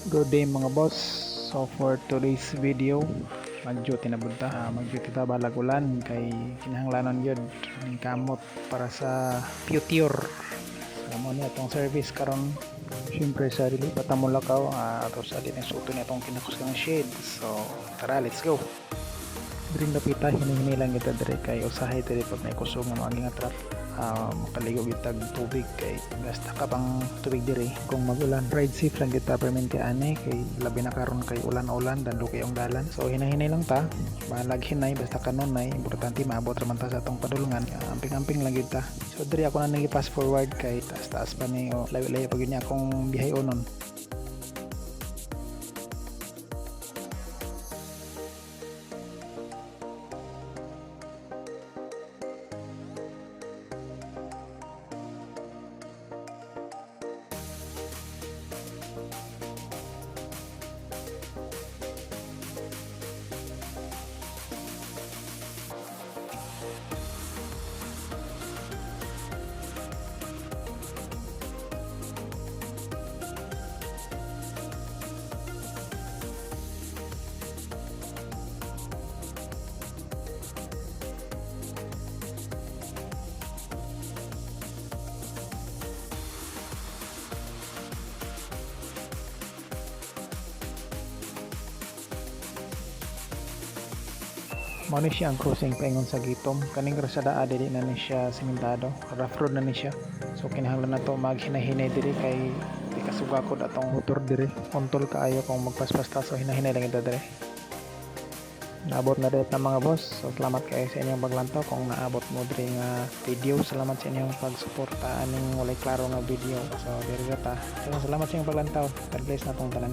Good day mga boss. So for today's video, mag-duty na budta. Mag-duty ta balag ulan kay kinahanglanon gyud ning kamot para sa future. Amo ni atong service karon. Siyempre sa dili pa ta mo lakaw ato sa din suto ni atong kinakusang shade. So tara, let's go. Dring napita hinihinay lang kita dire kay usahay diri pag may kusog nga mga trap. Makaligo bitag tubig kay gasta ka pang tubig dire kung magulan. Ride safe lang kita permente ane kay labi na karon kay ulan-ulan dan lukay ang dalan. So hinahinay lang ta, balag hinay basta kanunay, importante maabot ra man ta sa atong padulungan. Amping-amping lang kita. So dire ako na nagi pass forward kay taas-taas pa ni o layo-layo pag yun niya akong bihayonon. Mao ni siya ang crossing paingon sa Gitom. Kaning rasada dili na ni siya sementado. Rough road na ni siya. So kinahanglan na to maghinay-hinay diri kay di kasugakod atong motor diri. Kontol kaayo kung magpaspas ta so hinahinay lang ito diri. Naabot na dito mga boss. So salamat kayo sa inyong paglantaw kung naabot mo diri nga video. Salamat sa inyong pagsuporta aning walay klaro nga video. So diri ta. So, salamat sa inyong paglantaw. God bless na tong tanan.